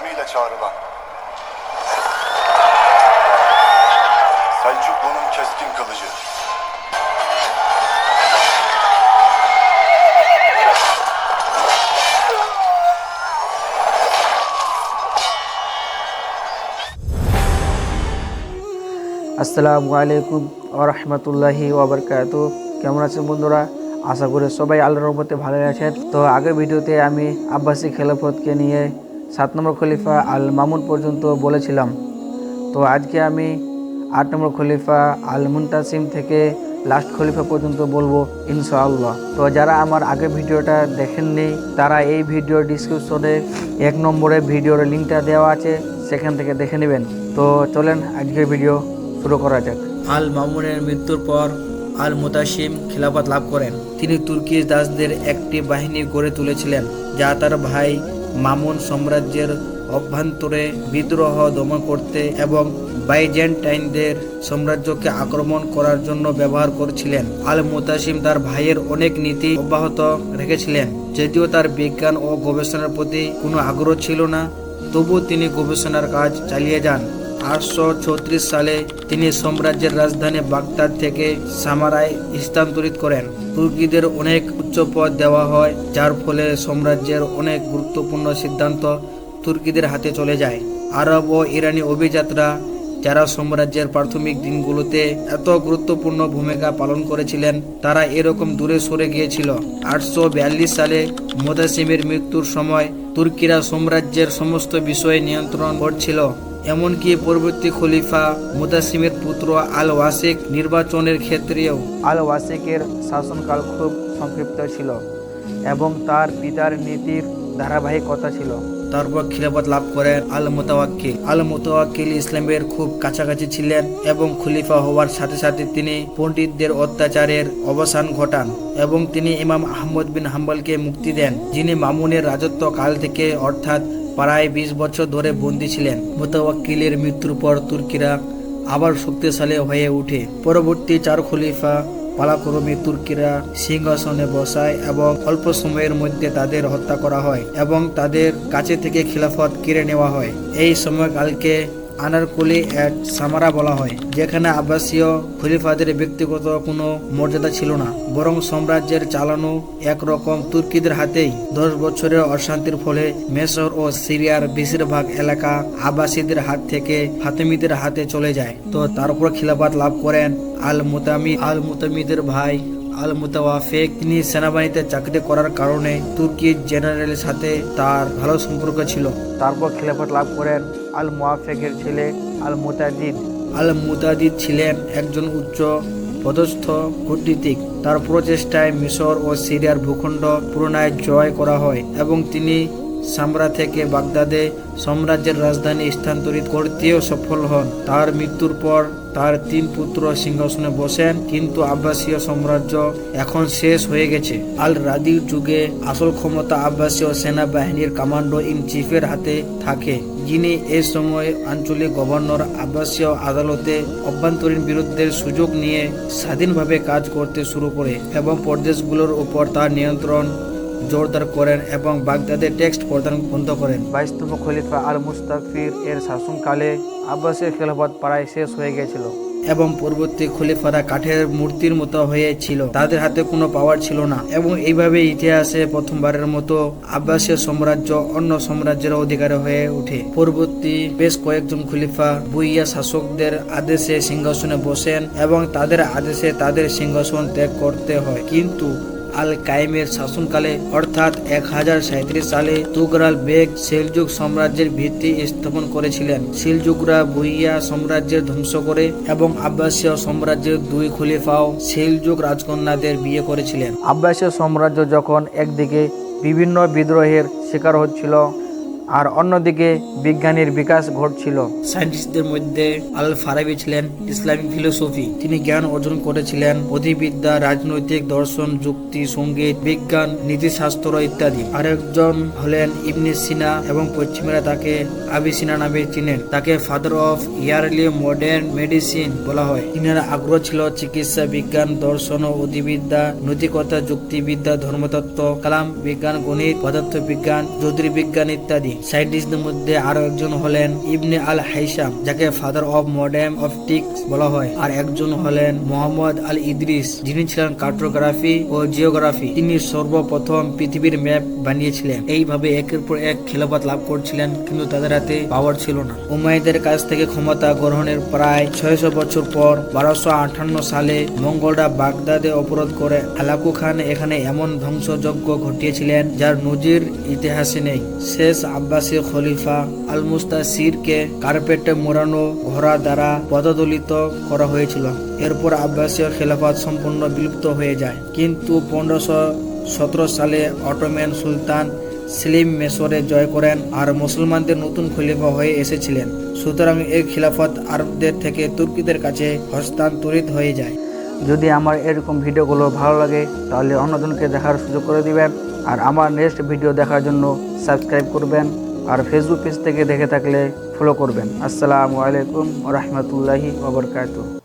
ismiyle çağrılan, Selçuklu'nun keskin kılıcı, আসসালামু আলাইকুম ওয়া রাহমাতুল্লাহি ওয়া বারাকাতুহু। কেমন আছেন বন্ধুরা? আশা করি সবাই আল্লাহর রহমতে ভালো আছেন। তো আগের ভিডিওতে আমি আব্বাসী খেলাফতকে নিয়ে 7 নম্বর খলিফা আল মামুন পর্যন্ত বলেছিলাম। তো আজকে আমি 8 নম্বর খলিফা আল মুনতাসিম থেকে লাস্ট খলিফা পর্যন্ত বলবো ইনশাআল্লাহ। তো যারা আমার আগের ভিডিওটা দেখেননি তারা এই ভিডিওর ডিসক্রিপশনে 1 নম্বরে ভিডিওর লিঙ্কটা দেওয়া আছে, সেখান থেকে দেখে নেবেন। তো চলেন আজকের ভিডিও শুরু করা যাক। আল মামুনের মৃত্যুর পর আল মুতাসিম খিলাফত লাভ করেন। তিনি তুর্কি দাসদের একটি বাহিনী গড়ে তুলেছিলেন যা তার ভাই মামুন সাম্রাজ্যের অভ্যন্তরে বিদ্রোহ দমন করতে এবং বাইজেন্টাইনদের সাম্রাজ্যকে আক্রমণ করার জন্য ব্যবহার করেছিলেন। আল মুতাসিম তার ভাইয়ের অনেক নীতি অব্যাহত রেখেছিলেন। যদিও তার বিজ্ঞান ও গবেষণার প্রতি কোনো আগ্রহ ছিল না, তবুও তিনি গবেষণার কাজ চালিয়ে যান। 836 সালে তিনি সাম্রাজ্যের রাজধানী বাগদাদ থেকে সামারায় স্থানান্তরিত করেন। তুর্কিদের অনেক উচ্চ পদ দেওয়া হয়, যার ফলে সাম্রাজ্যের অনেক গুরুত্বপূর্ণ সিদ্ধান্ত তুর্কিদের হাতে চলে যায়। আরব ও ইরানি অভিযাত্রা, যারা সাম্রাজ্যের প্রাথমিক দিনগুলোতে এত গুরুত্বপূর্ণ ভূমিকা পালন করেছিলেন, তারা এরকম দূরে সরে গিয়েছিল। 842 সালে মুতাসিমের মৃত্যুর সময় তুর্কিরা সাম্রাজ্যের সমস্ত বিষয়ে নিয়ন্ত্রণ করছিল। এমনকি পরবর্তী খলিফা মুতাসিমের পুত্র আল ওয়াসিক নির্বাচনের ক্ষেত্রেও আল ওয়াসিকের শাসনকাল খুব সংক্ষিপ্ত ছিল এবং তার পিতার নীতির ধারাবাহিকতা ছিল। তারপর খিলাফত লাভ করেন আল মুতাওয়াক্কিল। আল মুতাওয়াক্কিল ইসলামের খুব কাছাকাছি ছিলেন এবং খলিফা হওয়ার সাথে সাথে তিনি পণ্ডিতদের অত্যাচারের অবসান ঘটান এবং তিনি ইমাম আহমদ বিন হাম্বলকে মুক্তি দেন, যিনি মামুনের রাজত্ব কাল থেকে অর্থাৎ প্রায় 20 বছর ধরে বন্দী ছিলেন। মুতাওয়াক্কিলের মৃত্যুর পর তুর্কিরা আবার শক্তিশালী হয়ে ওঠে। পরবর্তী 4 খলিফা পালাক্রমে তুর্কিরা সিংহাসনে বসায় এবং অল্প সময়ের মধ্যে তাদের হত্যা করা হয় এবং তাদের কাছে থেকে খিলাফত কেড়ে নেওয়া হয়। এই সময়কালকে আনারকুলি এট সামারা বলা হয়, যেখানে আব্বাসীয় খলিফাদের ব্যক্তিগত কোনো মর্যাদা ছিল না, বরং সাম্রাজ্যের চালানো একরকম তুর্কিদের হাতেই। 10 বছরের অশান্তির ফলে মিশর ও সিরিয়ার বেশিরভাগ এলাকা আব্বাসীদের হাত থেকে ফাতেমিদের হাতে চলে যায়। তো তারপর খিলাফত লাভ করেন আল মুতামিদের ভাই আল মুতাওয়াফিক। তিনি সেনাবাহিনীতে চাকরি করার কারণে তুর্কি জেনারেলের সাথে তার ভালো সম্পর্ক ছিল। তারপর খিলাফত লাভ করেন আল মুআফিকের ছেলে আল মুতাদিদ। আল মুতাদিদ ছিলেন একজন উচ্চ পদস্থ কূটনীতিক। তার প্রচেষ্টায় মিশর ও সিরিয়ার ভূখণ্ড পুনরায় জয় করা হয় এবং তিনি সামরা থেকে বাগদাদে সাম্রাজ্যের রাজধানী স্থানান্তরিত করতেও সফল হন। তার মৃত্যুর পর তার 3 পুত্র সিংহাসনে বসেন, কিন্তু আব্বাসীয় সাম্রাজ্য এখন শেষ হয়ে গেছে। আল রাদির যুগে আসল ক্ষমতা আব্বাসীয় সেনাবাহিনীর কমান্ডো ইন চিফের হাতে থাকে, যিনি এই সময় আঞ্চলিক গভর্নর আব্বাসীয় আদালতে অভ্যন্তরীণ বিরোধের সুযোগ নিয়ে স্বাধীনভাবে কাজ করতে শুরু করে এবং প্রদেশগুলোর উপর তার নিয়ন্ত্রণ জোরদার করেন এবং বাগদাদে টেক্সট প্রদান বন্ধ করেন। 22তম খলিফা আল মুস্তাফির এর শাসনকালে আব্বাসীয় খেলাফত প্রায় শেষ হয়ে গিয়েছিল এবং পরবর্তী খলিফারা কাঠের মূর্তির মতো হয়েছিল, তাদের হাতে কোনো পাওয়ার ছিল না এবং এইভাবে ইতিহাসে প্রথমবারের মতো আব্বাসীয় সাম্রাজ্য অন্য সাম্রাজ্যের অধিকারী হয়ে ওঠে। পরবর্তী বেশ কয়েকজন খলিফা বুইয়া শাসকদের আদেশে সিংহাসনে বসেন এবং তাদের আদেশে তাদের সিংহাসন ত্যাগ করতে হয়, কিন্তু আল কায়েমের শাসনকালে অর্থাৎ 1037 সালে তুগরাল বেগ সেলজুক সাম্রাজ্যের ভিত্তি স্থাপন করেছিলেন। সেলজুকরা বুইয়া সাম্রাজ্যের ধ্বংস করে এবং আব্বাসীয় সাম্রাজ্যের 2 খলিফাও সেলজুক রাজকন্যাদের বিয়ে করেছিলেন। আব্বাসীয় সাম্রাজ্য যখন একদিকে বিভিন্ন বিদ্রোহের শিকার হচ্ছিল আর অন্যদিকে বিজ্ঞানের বিকাশ ঘটছিল। সায়েন্টিস্টদের মধ্যে আল ফারাবি ছিলেন ইসলামিক ফিলোসফি। তিনি জ্ঞান অর্জন করেছিলেন অধিবিদ্যা, রাজনৈতিক দর্শন, যুক্তি, সঙ্গীত, বিজ্ঞান, নীতিশাস্ত্র ইত্যাদি। আরেকজন হলেন ইবনে সিনা এবং পশ্চিমীরা তাকে আবিসিনা নামে চিনেন। তাকে father of yearly modern medicine বলা হয়। তিনার আগ্রহ ছিল চিকিৎসা বিজ্ঞান, দর্শন ও অধিবিদ্যা, নৈতিকতা, যুক্তিবিদ্যা, ধর্মতত্ত্ব, কালাম বিজ্ঞান, গণিত, পদার্থ বিজ্ঞান, জ্যোতির্বিজ্ঞান ইত্যাদি। সাইন্টিস্টদের মধ্যে আরো একজন হলেন ইবনে আল হাইসাম, যাকে ফাদার অফ মডার্ন অপটিক্স বলা হয়। আর একজন হলেন মোহাম্মদ আল ইদ্রিস, যিনি ছিলেন কার্টোগ্রাফি ও জিওগ্রাফি। তিনি সর্বপ্রথম পৃথিবীর ম্যাপ বানিয়েছিলেন। এইভাবে একের পর এক খিলাফত লাভ করছিলেন, কিন্তু তাদের হাতে পাওয়ার ছিল না। উমাইয়াদের কাছ থেকে ক্ষমতা গ্রহণের প্রায় 600 বছর পর 1258 সালে মঙ্গলরা বাগদাদে অবরোধ করে হালাকু খান এখানে এমন ধ্বংসযজ্ঞ ঘটিয়েছিলেন যার নজির ইতিহাসে নেই। শেষ আব্বাসী খলিফা আল মুস্তাসিরকে কার্পেটে মোড়ানো ঘোড়া দ্বারা পদদলিত করা হয়েছিল। এরপর আব্বাসীয় খেলাফত সম্পূর্ণ বিলুপ্ত হয়ে যায়। কিন্তু 1517 সালে অটোমান সুলতান সেলিম মিশরে জয় করেন আর মুসলমানদের নতুন খলিফা হয়ে এসেছিলেন। সুতরাং এই খিলাফত আরবদের থেকে তুর্কিদের কাছে হস্তান্তরিত হয়ে যায়। যদি আমার এরকম ভিডিওগুলো ভালো লাগে তাহলে অন্যজনকে দেখার সুযোগ করে দিবেন। আর আমার নেক্সট ভিডিও দেখার জন্য সাবস্ক্রাইব করবেন। আর ফেসবুক পেজ থেকে দেখে থাকলে ফলো করবেন। আসসালামু আলাইকুম ওয়া রাহমাতুল্লাহি ওয়া বারাকাতুহু।